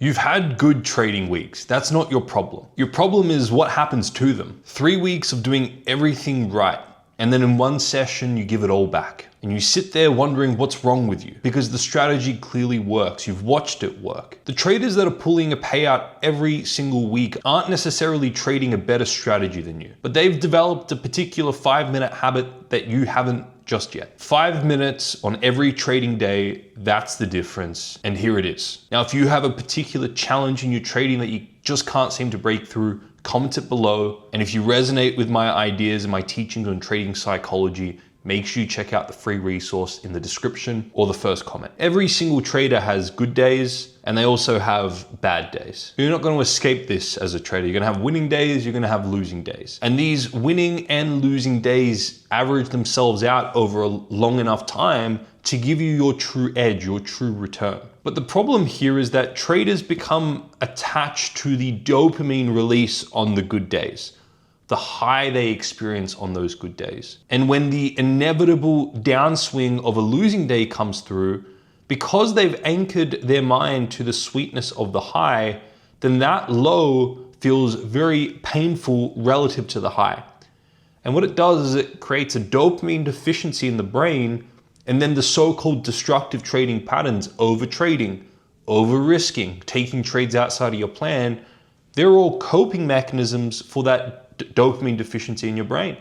You've had good trading weeks. That's not your problem. Your problem is what happens to them. 3 weeks of doing everything right, and then in one session you give it all back. And you sit there wondering what's wrong with you because the strategy clearly works. You've watched it work. The traders that are pulling a payout every single week aren't necessarily trading a better strategy than you, but they've developed a particular 5-minute habit that you haven't just yet. 5 minutes on every trading day, that's the difference. And here it is. Now, if you have a particular challenge in your trading that you just can't seem to break through, comment it below. And if you resonate with my ideas and my teachings on trading psychology, make sure you check out the free resource in the description or the first comment. Every single trader has good days and they also have bad days. You're not going to escape this as a trader. You're going to have winning days, you're going to have losing days. And these winning and losing days average themselves out over a long enough time to give you your true edge, your true return. But the problem here is that traders become attached to the dopamine release on the good days, the high they experience on those good days. And when the inevitable downswing of a losing day comes through, because they've anchored their mind to the sweetness of the high, then that low feels very painful relative to the high. And what it does is it creates a dopamine deficiency in the brain, and then the so-called destructive trading patterns, over trading, over risking, taking trades outside of your plan, they're all coping mechanisms for that dopamine deficiency in your brain.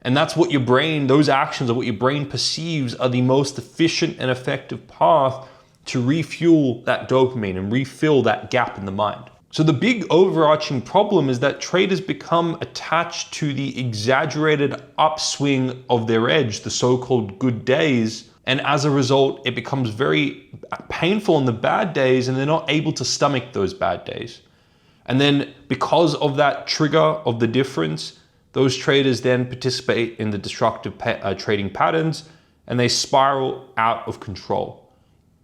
And that's what your brain, those actions are what your brain perceives are the most efficient and effective path to refuel that dopamine and refill that gap in the mind. So the big overarching problem is that traders become attached to the exaggerated upswing of their edge, the so-called good days. And as a result, it becomes very painful on the bad days and they're not able to stomach those bad days. And then because of that trigger of the difference, those traders then participate in the destructive trading patterns and they spiral out of control.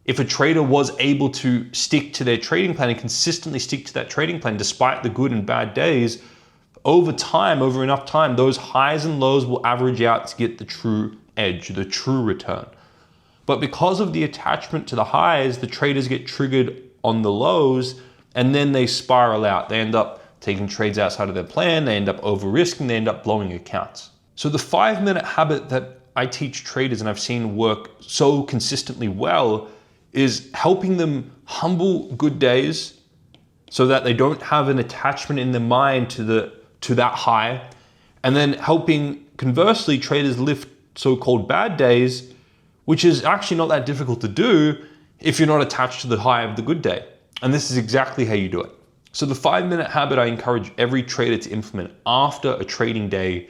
If a trader was able to stick to their trading plan and consistently stick to that trading plan despite the good and bad days, over time, over enough time, those highs and lows will average out to get the true edge, the true return. But because of the attachment to the highs, the traders get triggered on the lows and then they spiral out. They end up taking trades outside of their plan, they end up over risking, they end up blowing accounts. So the 5-minute habit that I teach traders and I've seen work so consistently well is helping them humble good days so that they don't have an attachment in their mind to that high, and then helping conversely traders lift so-called bad days, which is actually not that difficult to do if you're not attached to the high of the good day. And this is exactly how you do it. So the 5-minute habit I encourage every trader to implement after a trading day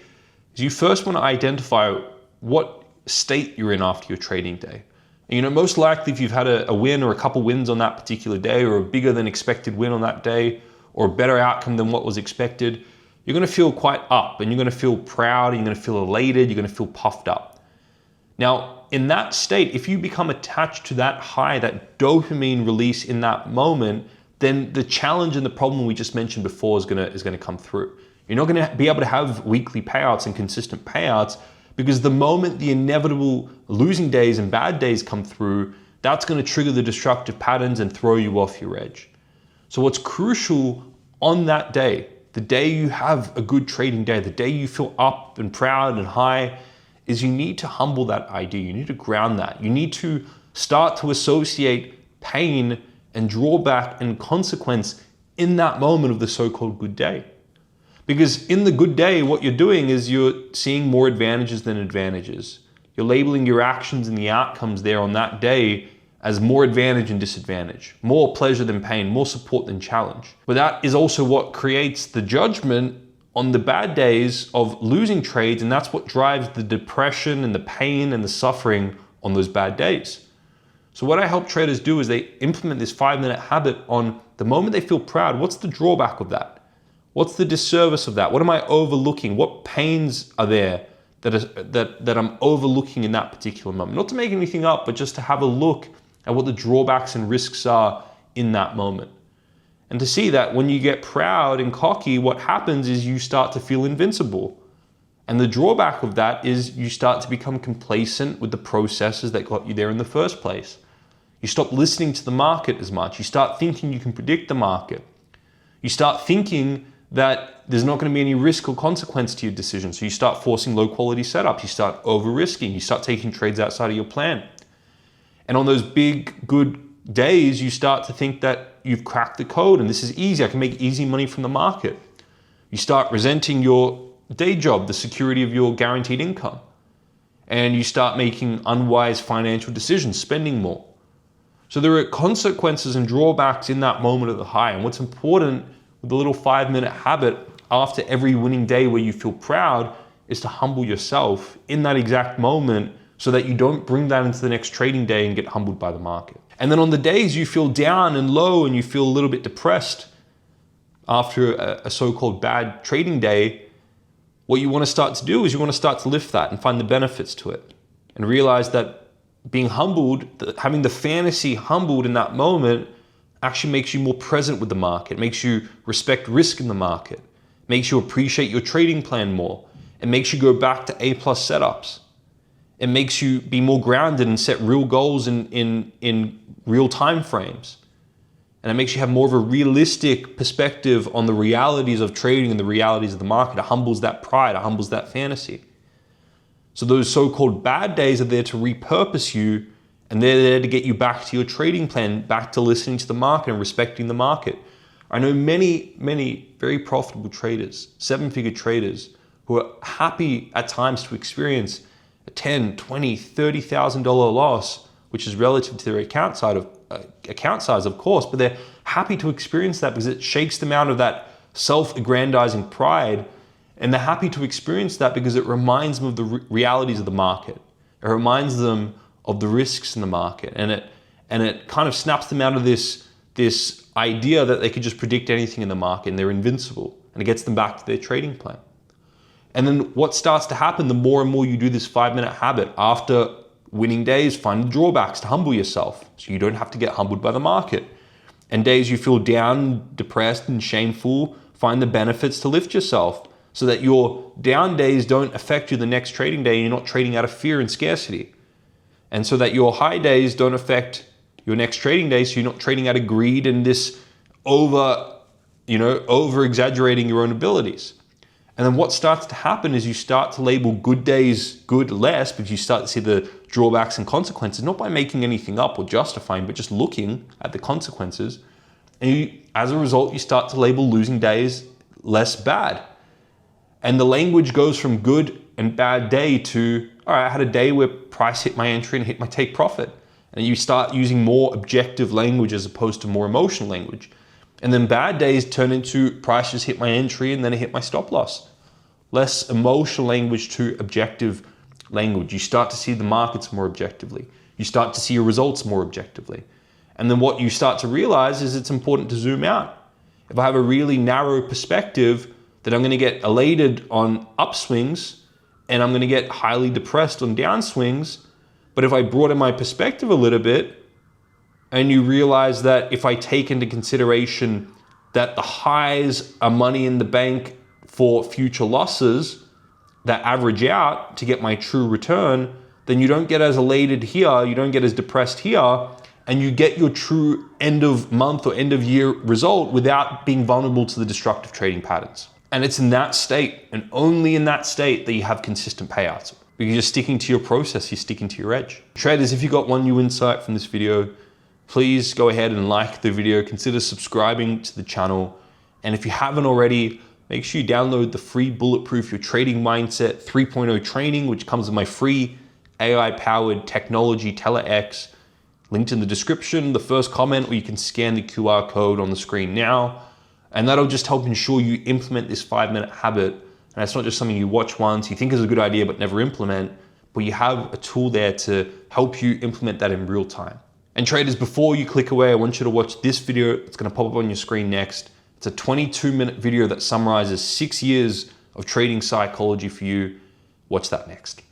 is you first want to identify what state you're in after your trading day. And most likely if you've had a win or a couple wins on that particular day, or a bigger than expected win on that day, or a better outcome than what was expected, you're going to feel quite up and you're going to feel proud, and you're going to feel elated, you're going to feel puffed up. Now, in that state, if you become attached to that high, that dopamine release in that moment, then the challenge and the problem we just mentioned before is going to come through. You're not going to be able to have weekly payouts and consistent payouts, because the moment the inevitable losing days and bad days come through, that's going to trigger the destructive patterns and throw you off your edge. So what's crucial on that day, the day you have a good trading day, the day you feel up and proud and high, is you need to humble that idea. You need to ground that. You need to start to associate pain and drawback and consequence in that moment of the so-called good day. Because in the good day, what you're doing is you're seeing more advantages than advantages. You're labeling your actions and the outcomes there on that day as more advantage and disadvantage, more pleasure than pain, more support than challenge. But that is also what creates the judgment on the bad days of losing trades, and that's what drives the depression and the pain and the suffering on those bad days. So what I help traders do is they implement this 5-minute habit on the moment they feel proud. What's the drawback of that? What's the disservice of that? What am I overlooking? What pains are there that I'm overlooking in that particular moment? Not to make anything up, but just to have a look at what the drawbacks and risks are in that moment. And to see that when you get proud and cocky, what happens is you start to feel invincible. And the drawback of that is you start to become complacent with the processes that got you there in the first place. You stop listening to the market as much. You start thinking you can predict the market. You start thinking that there's not going to be any risk or consequence to your decision. So you start forcing low quality setups. You start over risking. You start taking trades outside of your plan. And on those big, good days, you start to think that you've cracked the code and this is easy. I can make easy money from the market. You start resenting your day job, the security of your guaranteed income. And you start making unwise financial decisions, spending more. So there are consequences and drawbacks in that moment of the high. And what's important with the little 5-minute habit after every winning day where you feel proud is to humble yourself in that exact moment so that you don't bring that into the next trading day and get humbled by the market. And then on the days you feel down and low and you feel a little bit depressed after a so-called bad trading day, what you want to start to do is you want to start to lift that and find the benefits to it and realize that being humbled, having the fantasy humbled in that moment actually makes you more present with the market, makes you respect risk in the market, makes you appreciate your trading plan more. It makes you go back to A+ setups. It makes you be more grounded and set real goals in real time frames. And it makes you have more of a realistic perspective on the realities of trading and the realities of the market. It humbles that pride, it humbles that fantasy. So those so-called bad days are there to repurpose you, and they're there to get you back to your trading plan, back to listening to the market and respecting the market. I know many, many very profitable traders, 7-figure traders, who are happy at times to experience a $10,000, $20,000, $30,000 loss, which is relative to their account size, of course, but they're happy to experience that because it shakes them out of that self-aggrandizing pride, and they're happy to experience that because it reminds them of the realities of the market. It reminds them of the risks in the market, and it kind of snaps them out of this idea that they could just predict anything in the market and they're invincible, and it gets them back to their trading plan. And then what starts to happen, the more and more you do this 5-minute habit after winning days, find the drawbacks to humble yourself so you don't have to get humbled by the market. And days you feel down, depressed, and shameful, find the benefits to lift yourself so that your down days don't affect you the next trading day and you're not trading out of fear and scarcity. And so that your high days don't affect your next trading day so you're not trading out of greed and this over exaggerating your own abilities. And then what starts to happen is you start to label good days good less because you start to see the drawbacks and consequences, not by making anything up or justifying, but just looking at the consequences. And as a result, you start to label losing days less bad. And the language goes from good and bad day to, all right, I had a day where price hit my entry and hit my take profit. And you start using more objective language as opposed to more emotional language. And then bad days turn into price just hit my entry and then it hit my stop loss. Less emotional language to objective language. You start to see the markets more objectively. You start to see your results more objectively. And then what you start to realize is it's important to zoom out. If I have a really narrow perspective, then I'm going to get elated on upswings and I'm going to get highly depressed on downswings. But if I broaden my perspective a little bit, and you realize that if I take into consideration that the highs are money in the bank for future losses that average out to get my true return, then you don't get as elated here, you don't get as depressed here, and you get your true end of month or end of year result without being vulnerable to the destructive trading patterns. And it's in that state, and only in that state, that you have consistent payouts. Because you're sticking to your process, you're sticking to your edge. Traders, if you got one new insight from this video, please go ahead and like the video, consider subscribing to the channel. And if you haven't already, make sure you download the free Bulletproof Your Trading Mindset 3.0 training, which comes with my free AI-powered technology TellerX, linked in the description, the first comment, or you can scan the QR code on the screen now. And that'll just help ensure you implement this 5-minute habit. And it's not just something you watch once, you think is a good idea, but never implement, but you have a tool there to help you implement that in real time. And traders, before you click away, I want you to watch this video. It's going to pop up on your screen next. It's a 22-minute video that summarizes 6 years of trading psychology for you. Watch that next.